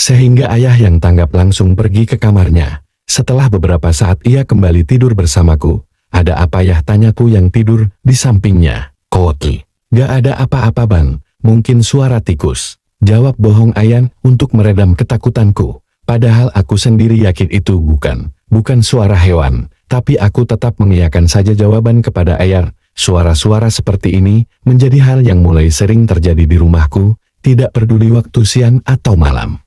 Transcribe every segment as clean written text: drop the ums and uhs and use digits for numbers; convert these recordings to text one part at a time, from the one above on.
Sehingga ayah yang tanggap langsung pergi ke kamarnya. Setelah beberapa saat ia kembali tidur bersamaku. Ada apa ya, tanyaku yang tidur di sampingnya. Koki. Gak ada apa-apa bang, mungkin suara tikus. Jawab bohong Ayan untuk meredam ketakutanku. Padahal aku sendiri yakin itu bukan suara hewan. Tapi aku tetap mengiyakan saja jawaban kepada Ayar. Suara-suara seperti ini menjadi hal yang mulai sering terjadi di rumahku, tidak peduli waktu siang atau malam.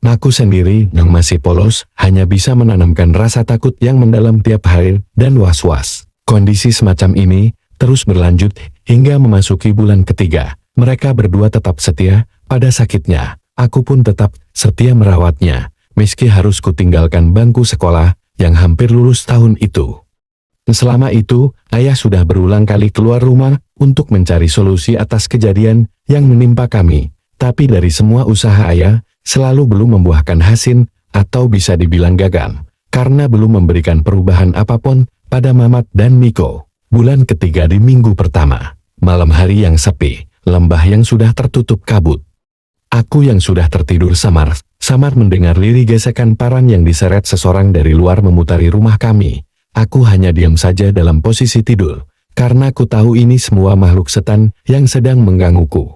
Aku sendiri yang masih polos hanya bisa menanamkan rasa takut yang mendalam tiap hari dan was-was. Kondisi semacam ini terus berlanjut hingga memasuki bulan ketiga. Mereka berdua tetap setia pada sakitnya. Aku pun tetap setia merawatnya, meski harus kutinggalkan bangku sekolah yang hampir lulus tahun itu. Selama itu, ayah sudah berulang kali keluar rumah untuk mencari solusi atas kejadian yang menimpa kami. Tapi dari semua usaha ayah, selalu belum membuahkan hasil atau bisa dibilang gagal. Karena belum memberikan perubahan apapun pada Mamat dan Miko. Bulan ketiga di minggu pertama. Malam hari yang sepi, lembah yang sudah tertutup kabut. Aku yang sudah tertidur samar mendengar lirih gesekan parang yang diseret seseorang dari luar memutari rumah kami. Aku hanya diam saja dalam posisi tidur, karena ku tahu ini semua makhluk setan yang sedang menggangguku.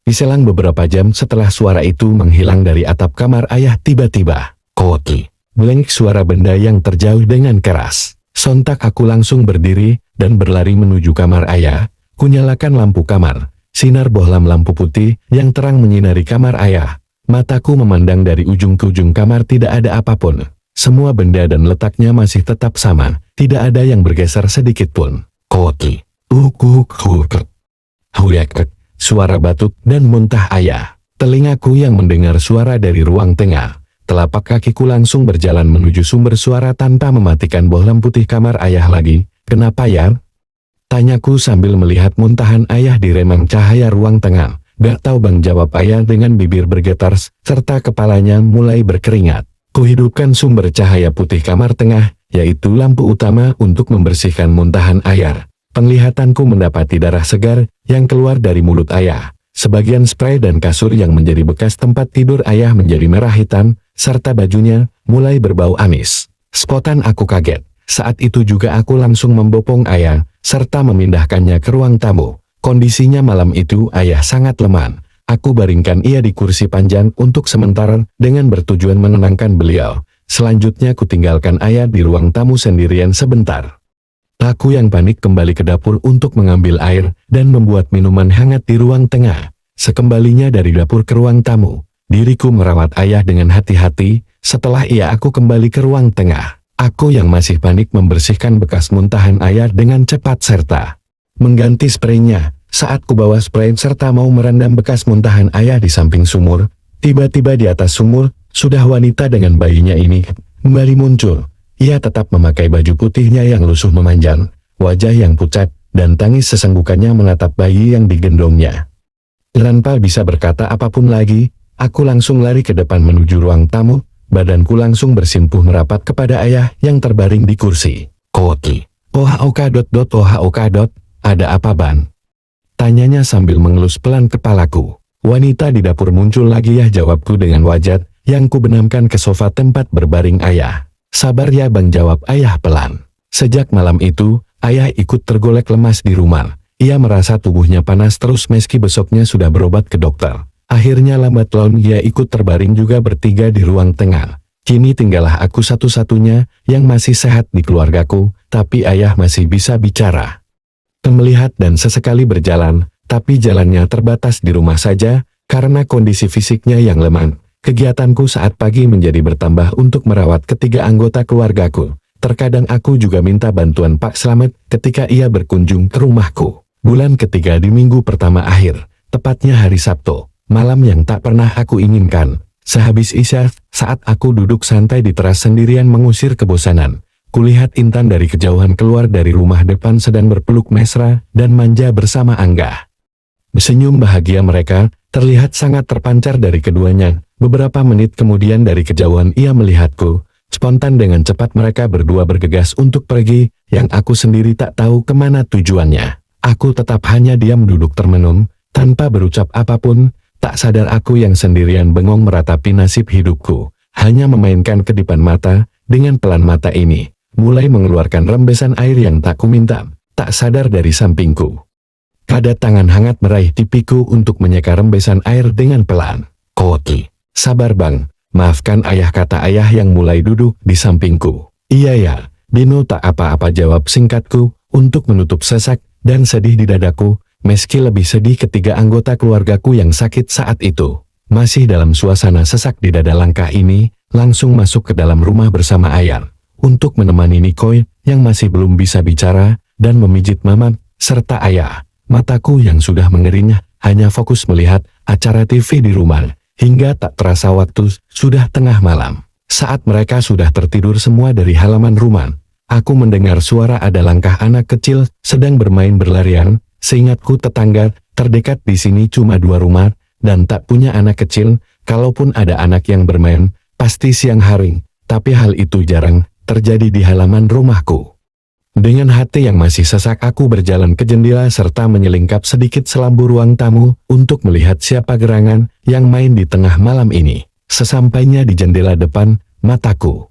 Diselang beberapa jam setelah suara itu menghilang dari atap kamar ayah, tiba-tiba, koki, melengik suara benda yang terjauh dengan keras. Sontak aku langsung berdiri dan berlari menuju kamar ayah. Kunyalakan lampu kamar. Sinar bohlam lampu putih yang terang menyinari kamar ayah. Mataku memandang dari ujung ke ujung kamar, tidak ada apapun. Semua benda dan letaknya masih tetap sama. Tidak ada yang bergeser sedikit pun. Koki. Huyek. Suara batuk dan muntah ayah. Telingaku yang mendengar suara dari ruang tengah. Telapak kakiku langsung berjalan menuju sumber suara tanpa mematikan bohlam putih kamar ayah lagi. Kenapa ya? Tanyaku sambil melihat muntahan ayah di remang cahaya ruang tengah. Gak tahu bang, jawab ayah dengan bibir bergetar serta kepalanya mulai berkeringat. Kuhidupkan sumber cahaya putih kamar tengah, yaitu lampu utama, untuk membersihkan muntahan ayah. Penglihatanku mendapati darah segar yang keluar dari mulut ayah. Sebagian spray dan kasur yang menjadi bekas tempat tidur ayah menjadi merah hitam, serta bajunya mulai berbau amis. Spontan aku kaget. Saat itu juga aku langsung membopong ayah, serta memindahkannya ke ruang tamu. Kondisinya malam itu ayah sangat lemah. Aku baringkan ia di kursi panjang untuk sementara dengan bertujuan menenangkan beliau. Selanjutnya kutinggalkan ayah di ruang tamu sendirian sebentar. Aku yang panik kembali ke dapur untuk mengambil air dan membuat minuman hangat di ruang tengah. Sekembalinya dari dapur ke ruang tamu, diriku merawat ayah dengan hati-hati. Setelah aku kembali ke ruang tengah. Aku yang masih panik membersihkan bekas muntahan ayah dengan cepat serta mengganti spraynya. Saat ku bawa spray serta mau merendam bekas muntahan ayah di samping sumur, tiba-tiba di atas sumur, sudah wanita dengan bayinya ini kembali muncul. Ia tetap memakai baju putihnya yang lusuh memanjang, wajah yang pucat, dan tangis sesenggukannya menatap bayi yang digendongnya. Tanpa bisa berkata apapun lagi, aku langsung lari ke depan menuju ruang tamu. Badanku langsung bersimpuh merapat kepada ayah yang terbaring di kursi. Koki. Ada apa ban? Tanyanya sambil mengelus pelan kepalaku. Wanita di dapur muncul lagi ya, jawabku dengan wajah yang kubenamkan ke sofa tempat berbaring ayah. Sabar ya bang, jawab ayah pelan. Sejak malam itu, ayah ikut tergolek lemas di rumah. Ia merasa tubuhnya panas terus meski besoknya sudah berobat ke dokter. Akhirnya lambat laun ia ikut terbaring juga bertiga di ruang tengah. Kini tinggallah aku satu-satunya yang masih sehat di keluargaku, tapi ayah masih bisa bicara, melihat dan sesekali berjalan, tapi jalannya terbatas di rumah saja, karena kondisi fisiknya yang lemah. Kegiatanku saat pagi menjadi bertambah untuk merawat ketiga anggota keluargaku. Terkadang aku juga minta bantuan Pak Slamet ketika ia berkunjung ke rumahku. Bulan ketiga di minggu pertama akhir, tepatnya hari Sabtu. Malam yang tak pernah aku inginkan. Sehabis isya, saat aku duduk santai di teras sendirian mengusir kebosanan, kulihat Intan dari kejauhan keluar dari rumah depan sedang berpeluk mesra dan manja bersama Angga. Senyum bahagia mereka terlihat sangat terpancar dari keduanya. Beberapa menit kemudian dari kejauhan ia melihatku. Spontan dengan cepat mereka berdua bergegas untuk pergi, yang aku sendiri tak tahu kemana tujuannya. Aku tetap hanya diam duduk termenung, tanpa berucap apapun. Tak sadar aku yang sendirian bengong meratapi nasib hidupku, hanya memainkan kedipan mata, dengan pelan mata ini, mulai mengeluarkan rembesan air yang tak kuminta, tak sadar dari sampingku. Ada tangan hangat meraih pipiku untuk menyeka rembesan air dengan pelan. Koki, sabar bang, maafkan ayah, kata ayah yang mulai duduk di sampingku. Iya ya, Dino, tak apa-apa, jawab singkatku, untuk menutup sesak dan sedih di dadaku, meski lebih sedih ketiga anggota keluargaku yang sakit saat itu. Masih dalam suasana sesak di dada, langkah ini langsung masuk ke dalam rumah bersama ayah, untuk menemani Nikoy yang masih belum bisa bicara, dan memijit mama, serta ayah. Mataku yang sudah mengering hanya fokus melihat acara TV di rumah, hingga tak terasa waktu sudah tengah malam. Saat mereka sudah tertidur semua dari halaman rumah, aku mendengar suara ada langkah anak kecil sedang bermain berlarian. Seingatku tetangga terdekat di sini cuma 2 rumah, dan tak punya anak kecil. Kalaupun ada anak yang bermain, pasti siang hari, tapi hal itu jarang terjadi di halaman rumahku. Dengan hati yang masih sesak, aku berjalan ke jendela serta menyelingkap sedikit selambu ruang tamu untuk melihat siapa gerangan yang main di tengah malam ini. Sesampainya di jendela depan, mataku